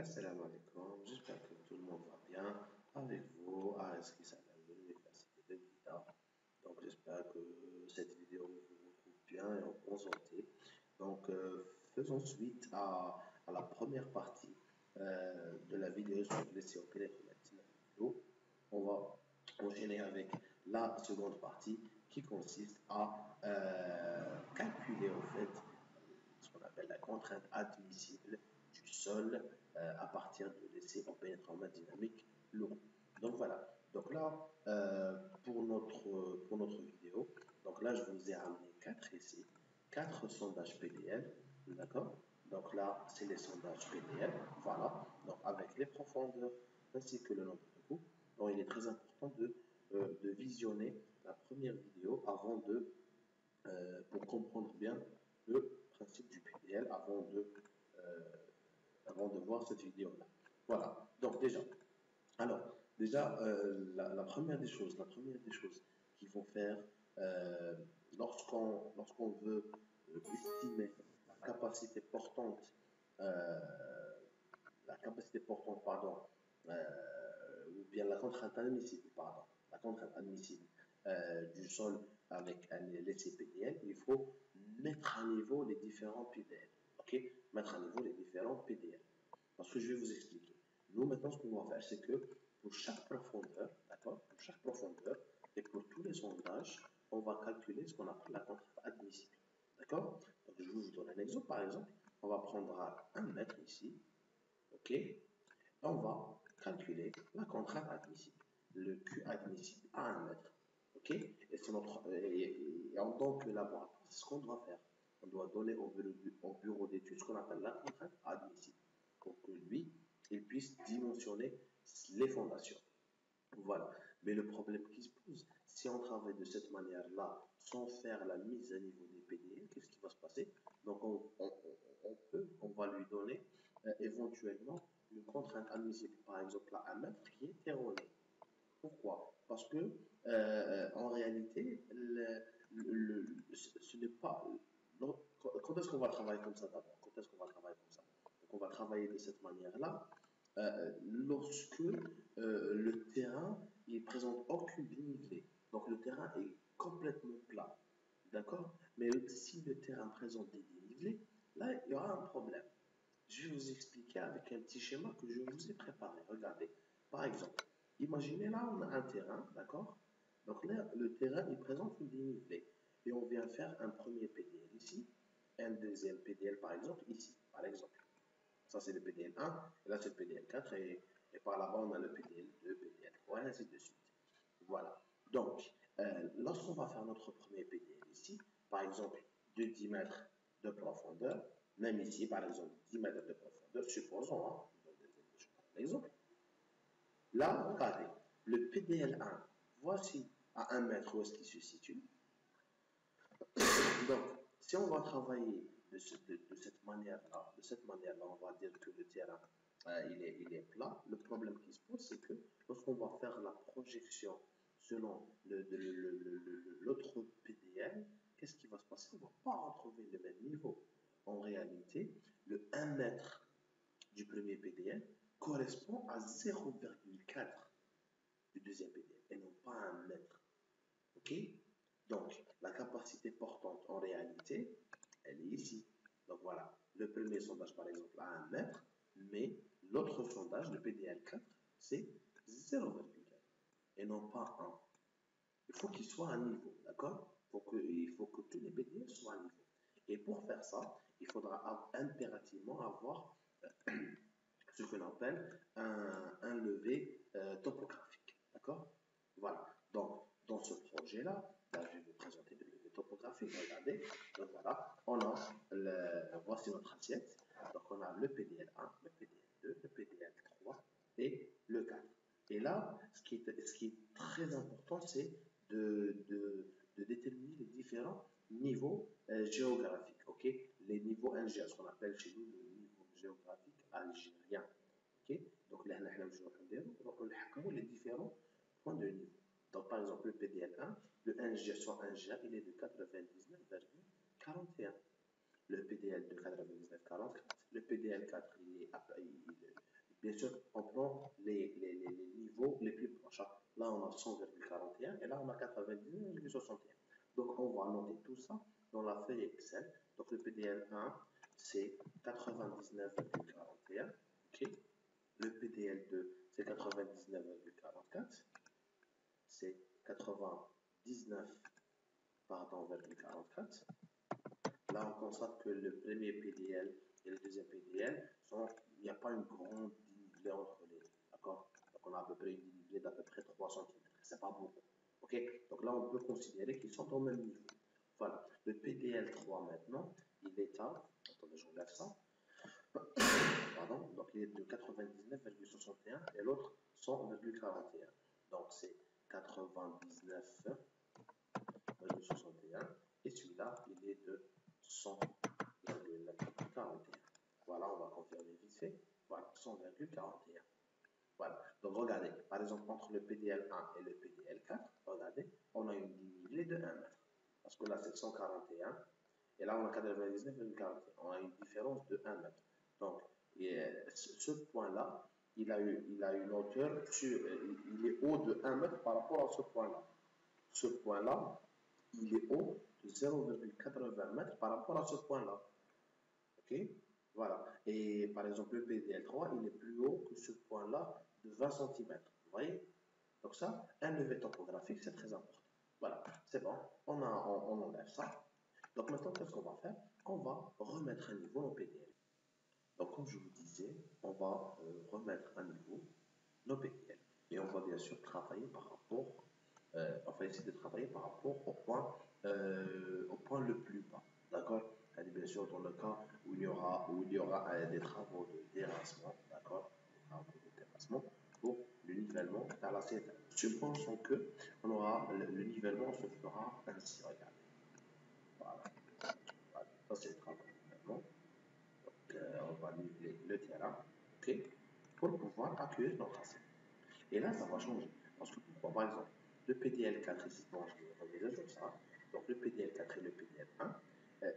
Assalamu alaikum, j'espère que tout le monde va bien. Avec vous, Areski Salam de l'Université de Guida. Donc j'espère que cette vidéo vous retrouve bien et en bonne santé. Donc faisons suite à la première partie de la vidéo sur les COP, les vidéo. On va enchaîner avec la seconde partie qui consiste à calculer en fait ce qu'on appelle la contrainte admissible du sol à partir de l'essai en pénétrement dynamique lourd. Donc voilà. Donc là, pour notre vidéo, donc là, je vous ai ramené 4 essais, 4 sondages PDL, d'accord. Donc là, c'est les sondages PDL, voilà. Donc avec les profondeurs ainsi que le nombre de coups. Donc il est très important de visionner la première vidéo pour comprendre bien le principe du PDL avant de voir cette vidéo-là. Voilà. Donc déjà, la première des choses qu'il faut faire lorsqu'on veut estimer euh, la capacité portante, pardon, ou bien la contrainte admissible, pardon, la contrainte admissible du sol avec un essai PDL, il faut mettre à niveau les différents PDL. Ok, mettre à niveau les différents PDL. Parce que je vais vous expliquer. Nous, maintenant, ce qu'on va faire, c'est que pour chaque profondeur, d'accord, pour chaque profondeur et pour tous les sondages, on va calculer ce qu'on appelle la contrainte admissible. D'accord. Donc, je vais vous donner un exemple. Par exemple, on va prendre 1 mètre ici. Ok. On va calculer la contrainte admissible. Le Q admissible à 1 mètre. Ok. Et en tant que laboratoire, c'est ce qu'on doit faire. On doit donner au bureau d'études ce qu'on appelle la contrainte admissible pour que lui, il puisse dimensionner les fondations. Voilà. Mais le problème qui se pose, si on travaille de cette manière-là, sans faire la mise à niveau des PDL, qu'est-ce qui va se passer? Donc, on va lui donner éventuellement une contrainte admissible, par exemple à 1 mètre, qui est erronée. Pourquoi? Parce que, en réalité, ce n'est pas. Quand est-ce qu'on va travailler comme ça d'abord? Quand est-ce qu'on va travailler comme ça? Donc, on va travailler de cette manière-là lorsque le terrain ne présente aucune dénivelé. Donc le terrain est complètement plat. D'accord. Mais si le terrain présente des dénivelés, là, il y aura un problème. Je vais vous expliquer avec un petit schéma que je vous ai préparé. Regardez. Par exemple, imaginez là, on a un terrain, d'accord. Donc là, le terrain, il présente une dénivelé. Et on vient faire un premier PDL ici, un deuxième PDL par exemple ici, par exemple. Ça, c'est le PDL 1, et là, c'est le PDL 4, et par là-bas, on a le PDL 2, PDL 3, et ainsi de suite. Voilà. Donc, lorsqu'on va faire notre premier PDL ici, par exemple, de 10 mètres de profondeur, même ici, par exemple, 10 mètres de profondeur, supposons, hein, je prends un exemple. Là, regardez, le PDL 1, voici à 1 mètre où est-ce qu'il se situe. Donc, si on va travailler de cette manière-là, on va dire que le terrain il est plat. Le problème qui se pose, c'est que lorsqu'on va faire la projection selon l'autre PDL, qu'est-ce qui va se passer? On ne va pas retrouver le même niveau. En réalité, le 1 mètre du premier PDL correspond à 0,4 du deuxième PDL et non pas à 1 mètre. Ok? Donc, la capacité portante, en réalité, elle est ici. Donc voilà, le premier sondage, par exemple, à 1 mètre, mais l'autre sondage, le PDL 4, c'est 0,4 et non pas 1. Il faut qu'il soit à niveau, d'accord? Il faut que tous les PDL soient à niveau. Et pour faire ça, il faudra impérativement avoir ce qu'on appelle un levé topographique, d'accord? Voilà. Donc, dans ce projet-là, je vais vous présenter le levé topographique. Regardez. Donc voilà, voici notre assiette. Donc on a le PDL1, le PDL2, le PDL3 et le 4. Et là, ce qui est très important, c'est de déterminer les différents niveaux géographiques. Ok, les niveaux NGA, ce qu'on appelle chez nous le niveau géographique algérien. Ok, donc là, on a les différents points de niveau. Donc, par exemple, le PDL1, le 1G sur 1G, il est de 99,41. Le PDL de 99,44. Le PDL4, Bien sûr, on prend les niveaux les plus proches. Là, on a 100,41 et là, on a 99,61. Donc, on va noter tout ça dans la feuille Excel. Donc, le PDL1, c'est 99,41. OK. Le PDL2, c'est 99,44. C'est 99, pardon, 44. Là, on constate que le premier PDL et le deuxième PDL, il n'y a pas une grande dénivelé entre les deux. D'accord? Donc, on a à peu près une dénivelé d'à peu près 3 cm. C'est pas beaucoup. OK? Donc là, on peut considérer qu'ils sont au même niveau. Voilà. Le PDL3 maintenant, il est à. Attendez, je regarde ça. Pardon. Donc, il est de 99,61 et l'autre 100,41. Donc, c'est 99,61 et celui-là, il est de 100,41. Voilà, on va confirmer vite fait. Voilà, 100,41. Voilà. Donc, regardez, par exemple, entre le PDL1 et le PDL4, regardez, on a une dénivelé de 1 mètre. Parce que là, c'est 141 et là, on a 99,41. On a une différence de 1 mètre. Donc, ce point-là, il a une hauteur, il est haut de 1 mètre par rapport à ce point-là. Ce point-là, il est haut de 0,80 mètres par rapport à ce point-là. OK? Voilà. Et par exemple, le PDL3, il est plus haut que ce point-là de 20 cm. Vous voyez? Donc ça, un levé topographique, c'est très important. Voilà, c'est bon. On enlève ça. Donc maintenant, qu'est-ce qu'on va faire? On va remettre à niveau nos PDL. Donc comme je vous disais, on va remettre à niveau nos PDL. Et on va bien sûr travailler par rapport, on va essayer de travailler par rapport au point le plus bas. D'accord? Bien sûr, dans le cas où il y aura des travaux de terrassement, d'accord? Des travaux de terrassement pour le nivellement vers la CFA. Supposons que on aura le nivellement se fera ainsi, regardez. Voilà. Voilà. Ça, c'est le travail de nivellement. Donc, on va niveler le terrain, ok? Pour pouvoir accueillir nos tracés. Et là, ça va changer. Parce que pourquoi? Par exemple, le PDL4 ici, bon, je vais revenir sur ça. Donc, le PDL4 et le PDL1,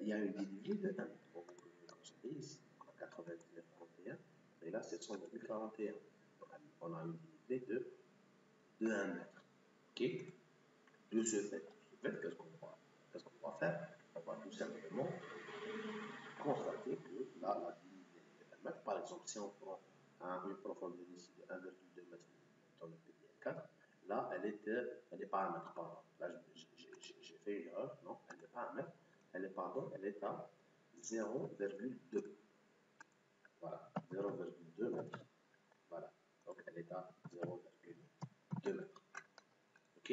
il y a une dénivelé de 1 mètre. Donc, vous pouvez le constater ici, on a 99,41 et là, c'est 100,41. On a une dénivelé de 1 mètre. OK? De ce fait, qu'est-ce qu'on va faire? On va tout simplement constater que là, la dénivelé de 1 mètre, par exemple, si on prend une profondeur ici de 1,2 m dans le PDL4, là, elle n'est pas 1 mètre, pardon. Là, j'ai fait une erreur, non, elle n'est pas 1 mètre, elle est à 0,2. Voilà, 0,2 mètres. Voilà, donc elle est à 0,2 mètres. OK?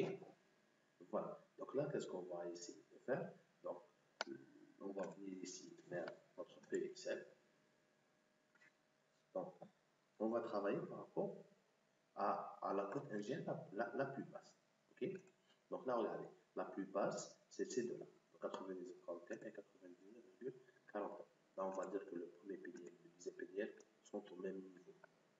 Voilà, donc là, qu'est-ce qu'on va essayer de faire? Donc, on va venir ici vers notre feuille Excel. Donc, on va travailler par rapport à la cote NGN la plus basse. OK? Donc là, regardez, la plus basse, c'est ces deux-là, 99,41 et 99,41. Là, on va dire que le premier PDL et le deuxième PDL sont au même niveau.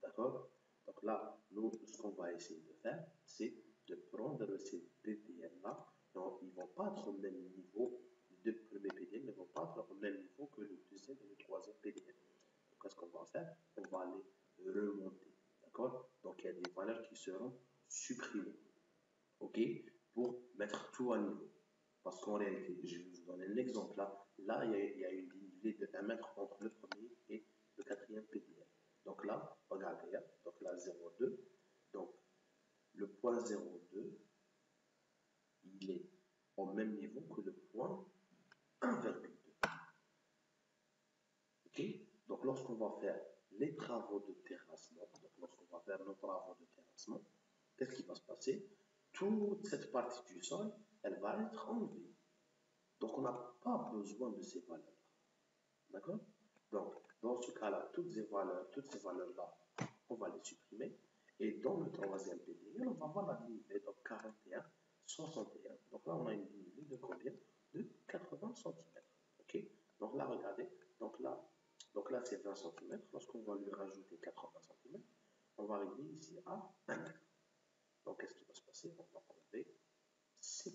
D'accord? Donc là, nous, ce qu'on va essayer de faire, c'est de prendre ces PDL-là. Donc, ils ne vont pas être au même niveau. Les deux premiers PDL ne vont pas être au même niveau que le deuxième et le troisième PDL. Donc, qu'est-ce qu'on va faire? On va les remonter. D'accord? Donc, il y a des valeurs qui seront supprimées. OK? Pour mettre tout à niveau. Parce qu'en réalité, je vais vous donner un exemple là. Là, il y a une dénivelé de 1 mètre entre le premier et le quatrième PDL. Donc là, regardez, donc là 0,2. Donc le point 0,2, il est au même niveau que le point 1,2. OK? Donc lorsqu'on va faire les travaux de terrassement, donc lorsqu'on va faire nos travaux de terrassement, qu'est-ce qui va se passer? Toute cette partie du sol, elle va être enlevée. Donc on n'a pas besoin de ces valeurs-là. D'accord? Donc, dans ce cas-là, toutes ces valeurs-là, on va les supprimer. Et dans le troisième PDL, on va avoir la dénivelé, donc 41, 61. Donc là, on a une dénivelé de combien? De 80 cm. OK? Donc là, regardez. Donc là c'est 20 cm. Lorsqu'on va lui rajouter 80 cm, on va arriver ici à 1 mètre. Donc, qu'est-ce qui va se passer? On va enlever ces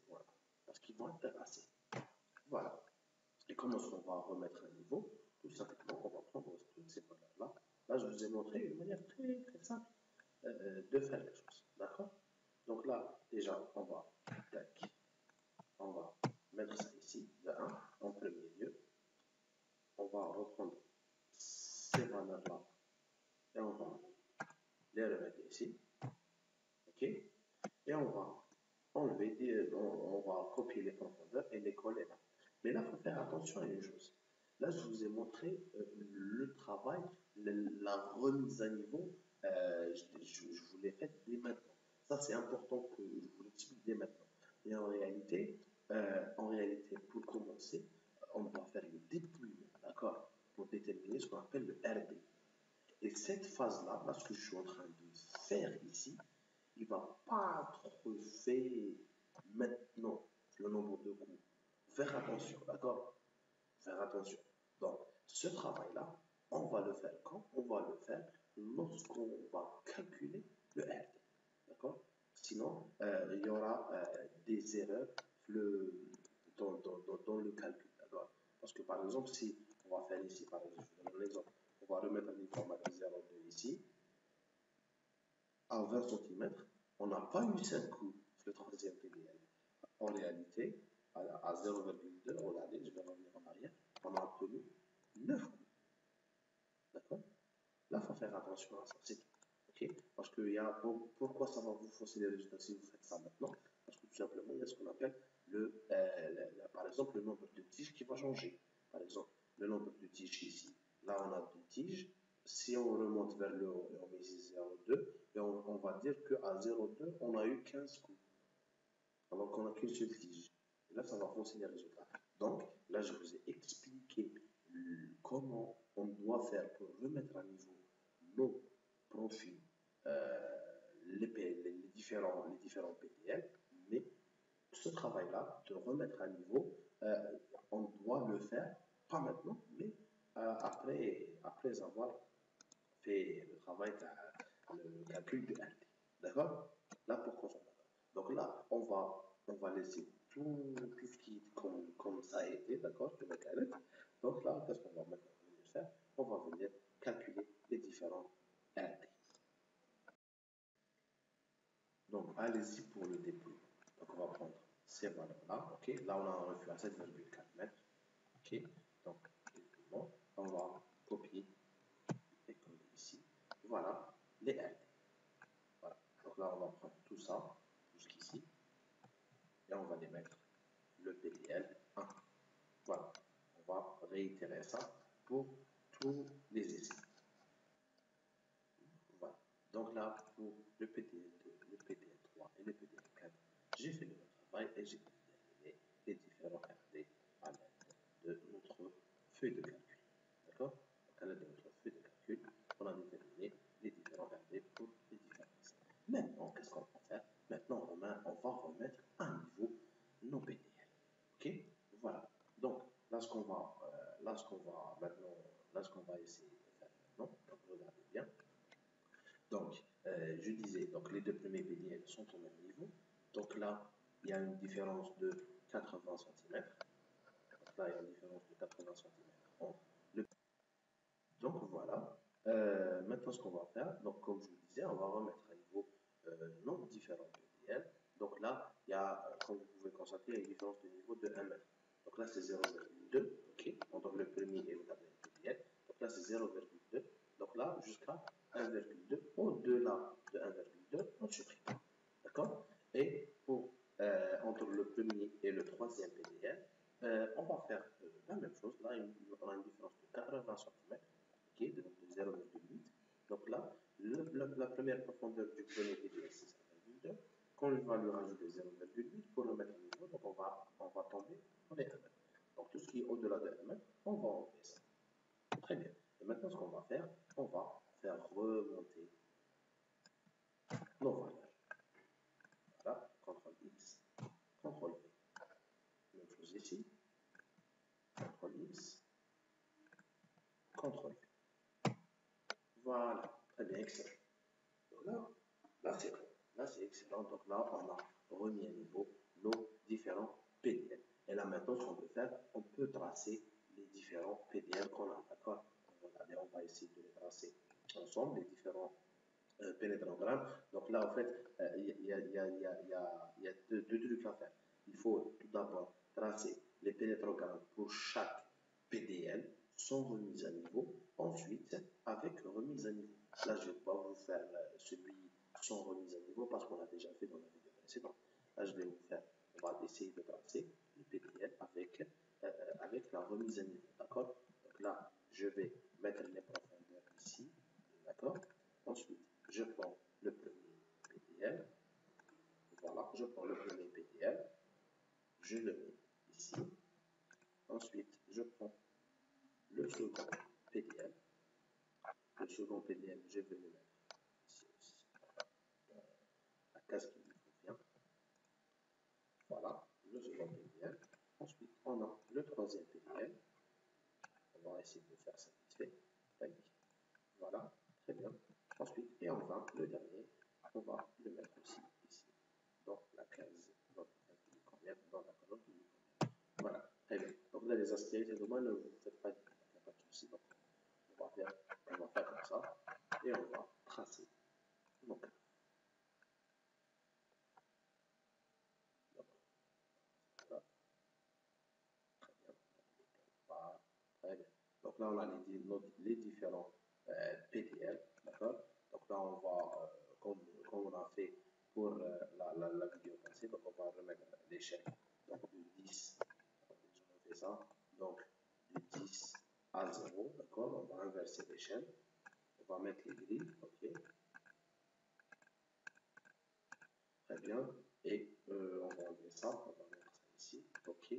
points-là. Parce qu'ils vont être terrassés. Voilà. Et comment est-ce qu'on va remettre à niveau? Tout simplement, on va prendre toutes ces valeurs-là Là, je vous ai montré une manière très, très simple de faire les choses. D'accord? Donc là, déjà, on va mettre ça ici, de 1, en premier lieu. On va reprendre ces valeurs-là et on va les remettre ici. OK? Et on va enlever, on va copier les profondeurs et les coller là. Mais là, il faut faire attention à une chose. Là, je vous ai montré le travail, la remise à niveau. Je vous l'ai fait dès maintenant. Ça, c'est important que je vous l'explique dès maintenant. Et en réalité, pour commencer, on va faire le dépouillement, d'accord? Pour déterminer ce qu'on appelle le RD. Et cette phase-là, là, ce que je suis en train de faire ici, il ne va pas trouver maintenant le nombre de coups. Faire attention, d'accord? Faire attention. Donc, ce travail-là, on va le faire quand? On va le faire lorsqu'on va calculer le RD. D'accord? Sinon, il y aura des erreurs dans le calcul. D'accord? Parce que par exemple, si on va faire ici, par exemple, je donne un exemple, on va remettre un format de 0,2 ici, à 20 cm, on n'a pas eu 5 coups sur le troisième PDL. En réalité, à 0,2, regardez, je vais revenir en arrière, on a obtenu 9 coups. D'accord? Là, il faut faire attention à ça, c'est tout. Okay? Parce que pourquoi ça va vous fausser les résultats si vous faites ça maintenant? Parce que tout simplement, il y a ce qu'on appelle par exemple, le nombre de tiges qui va changer. Par exemple, le nombre de tiges ici. Là, on a 2 tiges. Si on remonte vers le haut et on met ici 0,2, et on va dire qu'à 0,2, on a eu 15 coups. Alors qu'on n'a qu'une seule tige. Et là, ça va fausser les résultats. Donc, là, je vous ai expliqué comment on doit faire pour remettre à niveau nos profils, les différents PDL, mais ce travail-là, de remettre à niveau, on doit le faire, pas maintenant, mais après avoir fait le travail, le calcul de RT. D'accord? Là, pour qu'on soit d'accord. Donc là, on va laisser tout ce qui est comme ça a été, d'accord? Je vais calculer. Donc là, qu'est-ce qu'on va maintenant venir faire? On va venir calculer les différents RT. Donc, allez-y pour le dépôt. Donc, on va prendre ces valeurs-là. OK? Là, on a un refus à 7,4 mètres. OK? Donc, dépouillement. On va copier et coller ici. Voilà les RT. Voilà. Donc là, on va prendre tout ça jusqu'ici et on va les mettre le PDL 1. Voilà. On va réitérer ça pour tous les essais. Voilà. Donc là, pour le PDL2, le PDL3 et le PDL4, j'ai fait le travail et j'ai déterminé les différents RD à l'aide de notre feuille de calcul. D'accord? Donc à l'aide de notre feuille de calcul, on a déterminé les différents RD pour les différents essais. Maintenant, qu'est-ce qu'on va faire? Maintenant, on va remettre à niveau nos PDL. OK? Voilà. Donc, là, ce qu'on va essayer de faire maintenant, donc regardez bien. Donc, je disais, donc les deux premiers PDL sont au même niveau. Donc là, il y a une différence de 80 cm. Donc là, il y a une différence de 80 cm entre le. Donc voilà. Maintenant, ce qu'on va faire, donc comme je vous disais, on va remettre à niveau nos différents PDL. Donc là, il y a, comme vous pouvez constater, il y a une différence de niveau de 1 mètre. Donc là, c'est 0,2, ok, entre le premier et le quatrième PDL. Donc là, c'est 0,2. Donc là, jusqu'à 1,2. Au-delà de 1,2, on supprime. D'accord? Et pour entre le premier et le troisième PDL, on va faire la même chose. Là, on a une différence de 80 cm, okay, de 0,8. Donc là, la première profondeur du premier PDL, c'est 0,2. Quand je vais lui rajouter 0,8 pour le mettre à niveau, donc on va tomber dans les 1 mètre. Donc tout ce qui est au-delà de 1 mètre, on va enlever ça. Très bien. Et maintenant, ce qu'on va faire, on va faire remonter nos valeurs. Voilà, CTRL X, CTRL V. Même chose ici, CTRL X, CTRL V. Voilà, très bien, excellent. Donc là c'est bon. Là, c'est excellent. Donc là, on a remis à niveau nos différents PDL. Et là, maintenant, ce qu'on peut faire, on peut tracer les différents PDL qu'on a. D'accord? On va essayer de les tracer ensemble, les différents pénétrogrammes. Donc là, en fait, il y a deux trucs à faire. Il faut tout d'abord tracer les pénétrogrammes pour chaque PDL sans remise à niveau. Ensuite, avec remise à niveau. Là, je ne vais pas vous faire celui sans remise à niveau parce qu'on l'a déjà fait dans la vidéo précédente. Là, je vais vous faire, on va essayer de tracer le PDL avec la remise à niveau. D'accord? Donc là, je vais mettre les profondeurs ici. D'accord? Ensuite, je prends le premier PDL. Voilà, je prends le premier PDL. Je le mets ici. Ensuite, je prends le second PDL. Le second PDL, je vais le mettre ici aussi. La case qui me convient. Voilà, le second PDL. Ensuite, on a le troisième PDL. On va essayer de faire ça vite fait. Voilà, très bien. Ensuite, et enfin, le dernier, on va le mettre aussi ici, dans la case qui lui convient, dans la colonne qui lui convient. Voilà, très bien. Donc là, les aspects, c'est dommage, ne vous faites pas, il n'y a pas de souci. Donc, on va faire comme ça, et on va tracer. Donc, voilà, très bien. Voilà, très bien. Donc là, on a les différents PDL, d'accord? Donc là, on va, comme on a fait pour la vidéo passée, donc on va remettre l'échelle donc de 10, on fait ça, donc de 10 à 0, d'accord? On va inverser l'échelle, on va mettre les grilles, ok? Très bien, et on va enlever ça, on va mettre ça ici, ok?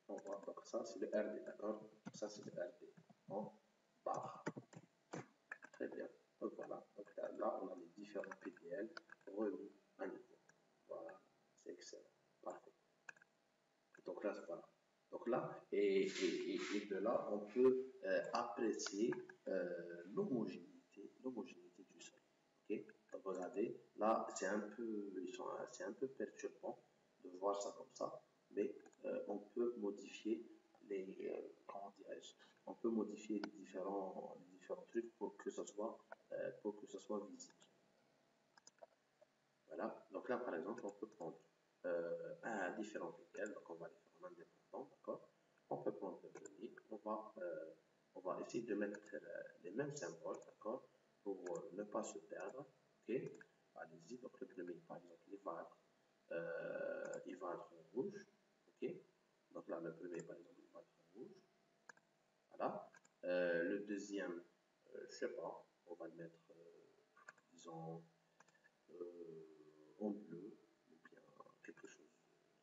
Donc ça c'est le RD, d'accord? Ça c'est le RD en barre. Très bien. Donc voilà. Donc là, on a les différents PDL remis à niveau. Voilà. C'est excellent. Parfait. Donc là, voilà. Donc là, et de là, on peut apprécier l'homogénéité du sol. Ok. Donc regardez, là, c'est un peu perturbant de voir ça comme ça, mais on peut modifier comment dirais-je, on peut modifier les différents trucs pour que ce soit visible. Voilà. Donc là, par exemple, on peut prendre un différent PDL, donc on va les faire en indépendant, d'accord? On peut prendre le premier, on va essayer de mettre les mêmes symboles, d'accord? Pour ne pas se perdre, ok? Allez-y, donc le premier, par exemple, il va être rouge, ok? Donc là, le premier, par exemple, il va être rouge, voilà. Le deuxième, je sais pas, on va le mettre, disons, en bleu, ou bien quelque chose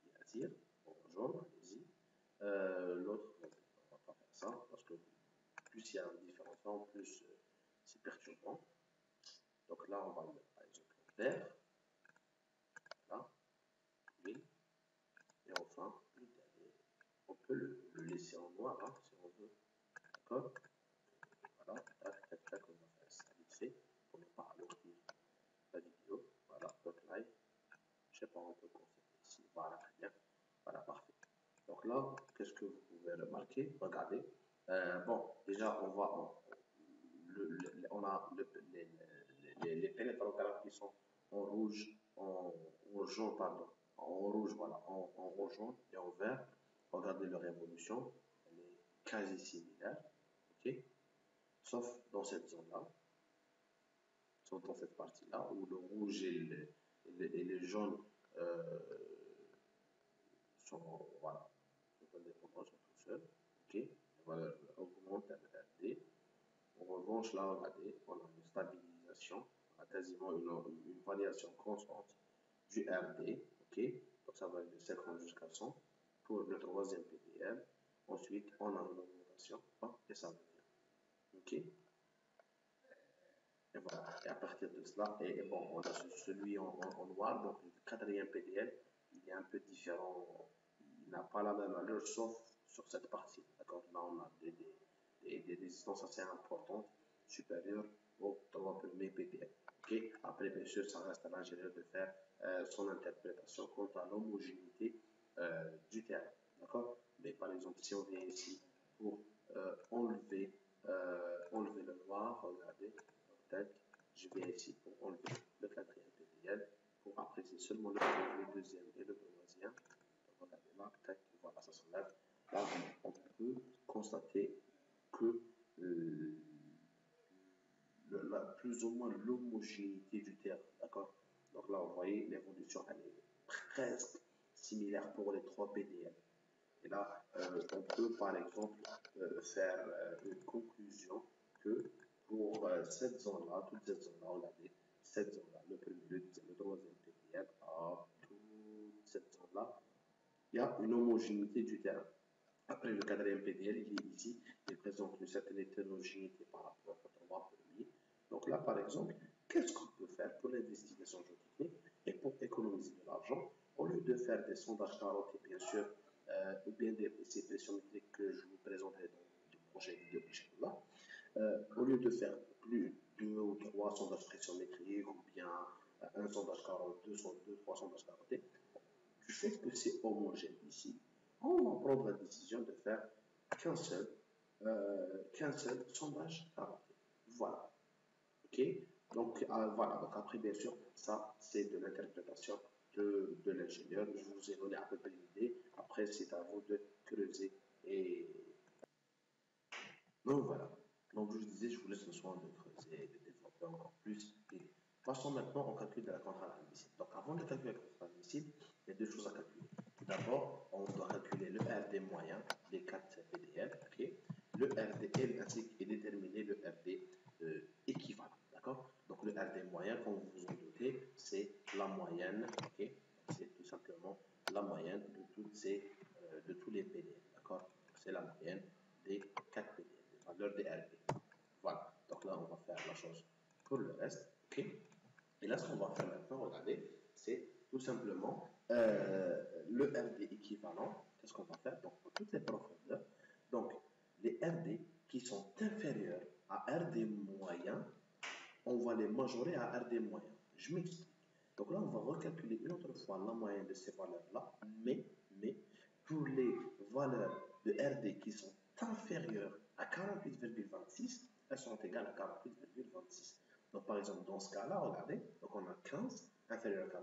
qui attire, en jaune, allez-y. L'autre, on va pas faire ça, parce que plus il y a une différence, plus c'est perturbant. Donc là, on va le mettre par exemple vert, voilà, oui, et enfin, le dernier, on peut le laisser en noir, hein, si on veut, d'accord? Voilà, tac, tac, tac, on va faire ça vite fait, pour ne pas alourdir la vidéo, voilà, donc live, je sais pas, on peut confirmer ici, voilà, très bien, voilà, parfait. Donc là, qu'est-ce que vous pouvez remarquer? Regardez, bon, déjà, on a les pénétrogrammes qui sont en rouge, en jaune, pardon, en rouge, voilà, en rouge, jaune et en vert. Regardez leur évolution, elle est quasi similaire, ok? Sauf dans cette zone-là, sauf dans cette partie-là, où le rouge et le jaune sont, voilà, sont indépendants, sont tout seuls, ok? Les valeurs augmentent RD. En revanche, là, regardez, on a une stabilisation, on a quasiment une variation constante du RD, ok? Donc ça va de 50 jusqu'à 100 pour le troisième PDL. Ensuite, on a une augmentation, et ça revient, ok? Et voilà, et à partir de cela, et bon, on a celui en noir, donc le quatrième PDL, il est un peu différent, il n'a pas la même allure, sauf sur cette partie, d'accord? Là, on a des distances assez importantes, supérieures aux trois premiers PDL. Okay? Après, bien sûr, ça reste à l'ingénieur de faire son interprétation quant à l'homogénéité du terrain. D'accord? Mais par exemple, si on vient ici pour enlever le noir, regardez, peut-être, PDL ici pour enlever le quatrième PDL, pour apprécier seulement le deuxième et le troisième. Regardez là, tac, voilà, ça s'enlève. Là, on peut constater que plus ou moins l'homogénéité du terrain, d'accord? Donc là, vous voyez, l'évolution, elle est presque similaire pour les trois PDL. Et là, on peut par exemple faire une conclusion que pour cette zone-là, toute cette zone-là, regardez, cette zone-là, le premier, le deuxième, le troisième PDL, toute cette zone-là, il y a une homogénéité du terrain. Après, le quatrième PDL, il est ici, il présente une certaine hétérogénéité par rapport au trois premiers. Donc là, par exemple, qu'est-ce qu'on peut faire pour l'investigation géotechnique et pour économiser de l'argent, au lieu de faire des sondages carottes et bien sûr, ou bien ces pressiométriques que je vous présenterai dans de prochaines vidéos, au lieu de faire plus deux ou trois sondages pressiométriques ou bien un sondage carotte, deux, trois sondages carottés, du fait que c'est homogène ici, on va prendre la décision de faire qu'un seul sondage carotté. Voilà. OK? Donc, voilà. Donc, après, bien sûr, ça, c'est de l'interprétation de l'ingénieur. Je vous ai donné à peu près l'idée. Après, c'est à vous de creuser. Et donc, voilà. Donc, je vous disais, je vous laisse le soin de creuser et de développer encore plus l'idée. Passons maintenant au calcul de la contrainte admissible. Donc, avant de calculer la contrainte admissible, il y a deux choses à calculer. D'abord, on doit calculer le RD moyen des 4 PDL, ok? Le RDL ainsi que déterminer le RD équivalent, d'accord? Donc le RD moyen, comme vous vous en doutez, c'est la moyenne, ok? C'est tout simplement la moyenne de de tous les PDL, d'accord? C'est la moyenne des 4 PDL, des valeurs des RD. Voilà. Donc là, on va faire la chose pour le reste, ok? Et là, ce qu'on va faire maintenant, regardez, c'est tout simplement le RD équivalent. Qu'est-ce qu'on va faire? Donc, pour toutes les profondeurs, donc les RD qui sont inférieurs à RD moyen, on va les majorer à RD moyen. Je m'explique. Donc là, on va recalculer une autre fois la moyenne de ces valeurs-là, mais pour les valeurs de RD qui sont inférieures à 48,26, elles sont égales à 48,26. Donc, par exemple, dans ce cas-là, regardez, donc on a 15 inférieur à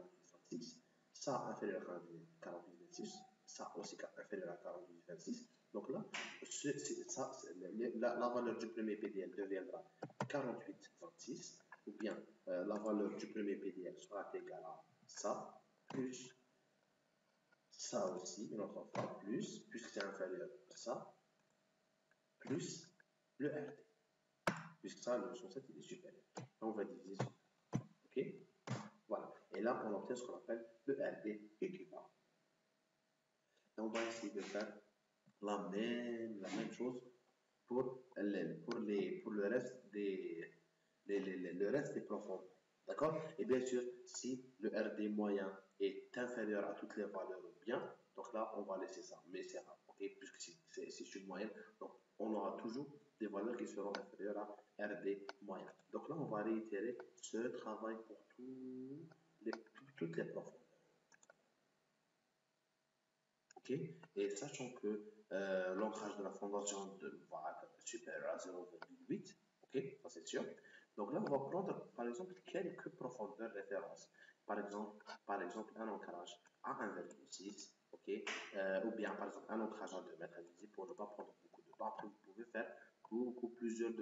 48,26, ça inférieur à 48,26, ça aussi inférieur à 48,26. Donc là, la valeur du premier PDL deviendra 48,26, ou bien la valeur du premier PDL sera égale à ça, plus ça aussi, une autre fois, plus, puisque c'est inférieur à ça, plus le RD. Puisque ça, le leçon 7, il est supérieur. On va diviser sur ça. OK? Voilà. Et là, on obtient ce qu'on appelle le RD équivalent. Et on va essayer de faire la même chose pour le reste le reste des profondeurs. D'accord? Et bien sûr, si le RD moyen est inférieur à toutes les valeurs bien, donc là, on va laisser ça. Mais c'est rare, okay? Puisque c'est une moyenne, donc on aura toujours des valeurs qui seront inférieures à RD moyen. Donc là, on va réitérer ce travail pour toutes les profondeurs. Okay? Et sachant que l'ancrage de la fondation va être supérieur à 0,8, ok, ça c'est sûr. Donc là, on va prendre par exemple quelques profondeurs références. Par exemple, un ancrage à 1,6, ok, ou bien par exemple un ancrage à 2 mètres, pour ne pas prendre beaucoup de temps. Après, vous pouvez faire plusieurs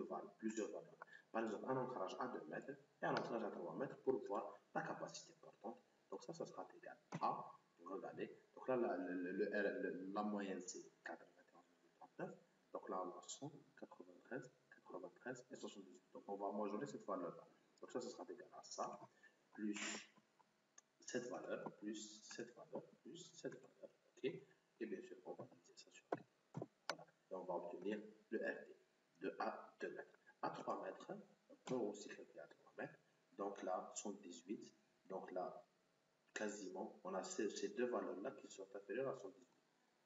valeurs. Par exemple, un ancrage à 2 mètres et un ancrage à 3 mètres pour voir la capacité portante. Donc ça sera égal à, regardez, donc là, la moyenne c'est 91,39. Donc là, on a 100, 93, 93 et 78. Donc on va majorer cette valeur-là. Donc ça sera égal à ça, plus cette valeur, plus cette valeur, plus cette valeur. OK? Et bien sûr, on va diviser ça sur 4. Voilà. Et on va obtenir le RD de à 2 mètres. À 3 mètres, on peut aussi calculer à 3 mètres. Donc là, 118. Donc là, quasiment, on a ces deux valeurs-là qui sont inférieures à 118.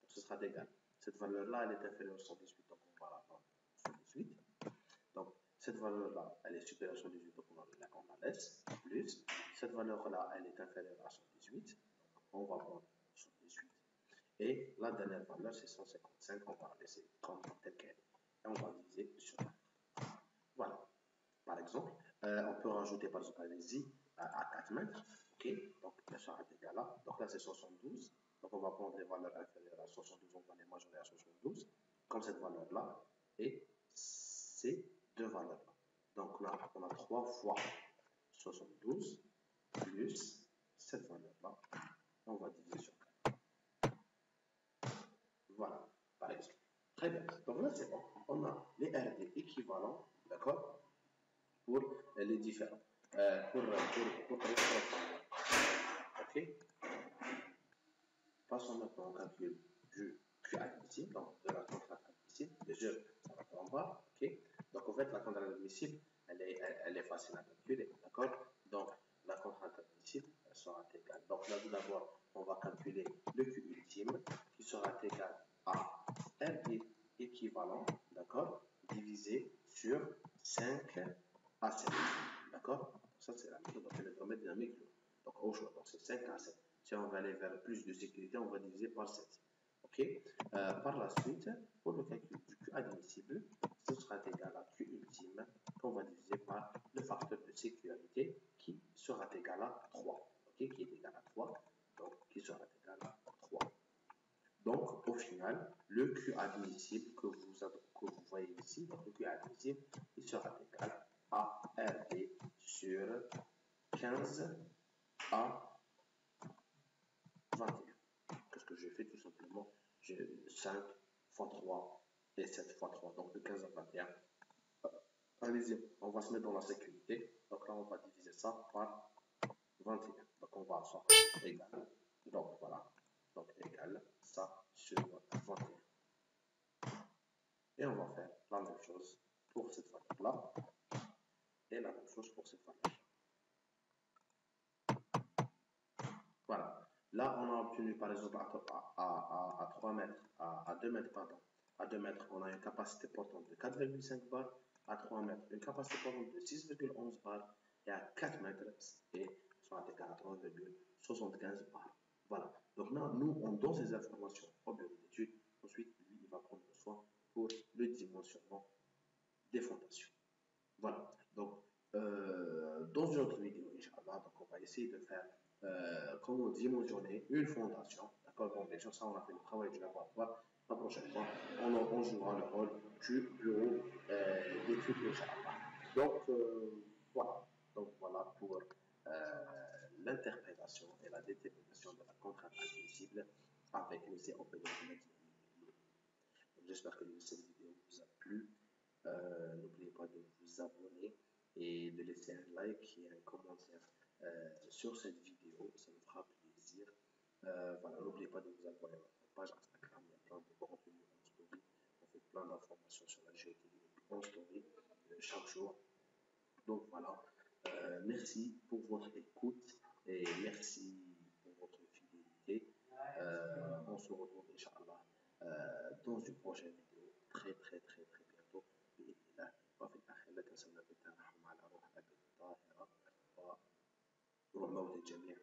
Donc ce sera égal. Cette valeur-là, elle est inférieure à 118. Donc on va la prendre 118. Donc cette valeur-là, elle est supérieure à 118. Donc on la laisse. Plus cette valeur-là, elle est inférieure à 118. Donc on va prendre 118. Et la dernière valeur, c'est 155. On va la laisser comme telle qu'elle est. Et on va diviser sur 4. Voilà. Par exemple, On peut rajouter par exemple les I à 4 mètres. Ok, donc ça sera égal là. Donc là c'est 72. Donc on va prendre les valeurs inférieures à 72, on va les majorer à 72, comme cette valeur-là, et ces deux valeurs-là. Donc là, on a 3 fois 72 plus cette valeur-là. On va diviser sur 4. Voilà, par exemple. Très bien. Donc là, c'est bon. On a les RD équivalents, d'accord, pour les différents. Pour les trois. OK. Passons maintenant au calcul du Q admissible, donc de la contrainte admissible. Déjà, ça va en bas. OK. Donc en fait, la contrainte admissible, elle est facile à calculer, d'accord. Donc la contrainte admissible, elle sera égale. Donc là, tout d'abord, on va calculer le Q ultime, qui sera égal à R équivalent, d'accord, divisé sur 5 à 7, d'accord. Ça, c'est la méthode dynamique. Donc au choix, donc c'est 5 à 7. Si on va aller vers plus de sécurité, on va diviser par 7. OK. Par la suite, pour le calcul du Q admissible, ce sera égal à Q ultime qu'on va diviser par le facteur de sécurité qui sera égal à 3. OK, qui est égal à 3. Donc, qui sera égal à 3. Donc, au final, le Q admissible que vous voyez ici, donc le Q admissible, il sera égal à RD sur 15 à 21. Qu'est-ce que j'ai fait? Tout simplement, j'ai 5 fois 3 et 7 fois 3, donc de 15 à 21. Allez-y, on va se mettre dans la sécurité. Donc là, on va diviser ça par 21. Donc on va avoir égal. Donc voilà. Donc égal ça sur 21. Et on va faire la même chose pour cette valeur-là. Et la même chose pour cette valeur-là. Voilà. Là, on a obtenu par exemple à 3 mètres, à 2 mètres, pardon. À 2 mètres, on a une capacité portante de 4,5 bars. À 3 mètres, une capacité portante de 6,11 bars. Et à 4 mètres, et soit égal à 3,75 bars. Voilà. Donc là, nous, on donne ces informations au bureau d'études. Ensuite, lui, il va prendre le soin pour le dimensionnement des fondations. Voilà. Donc, dans une autre vidéo, Inch'Allah, donc on va essayer de faire comment dimensionner une fondation. D'accord. Bon, bien sûr, ça, on a fait le travail du laboratoire. La prochaine fois, on jouera le rôle du bureau d'études, Inch'Allah. Donc, voilà. Donc, voilà pour l'interprétation et la détermination de la contrainte admissible avec les COP. J'espère que cette vidéo vous a plu. N'oubliez pas de vous abonner et de laisser un like et un commentaire sur cette vidéo, ça me fera plaisir. Voilà, n'oubliez pas de vous abonner à notre page Instagram, il y a plein de contenus en story, on fait plein d'informations sur la géotechnie en story chaque jour. Donc voilà, merci pour votre écoute et merci pour votre fidélité. On se retrouve, Inch'Allah, dans une prochaine vidéo très bientôt. وفي الآخر لا تنسوا الترحم على روح أبي الطاهرة وروح موت الجميع.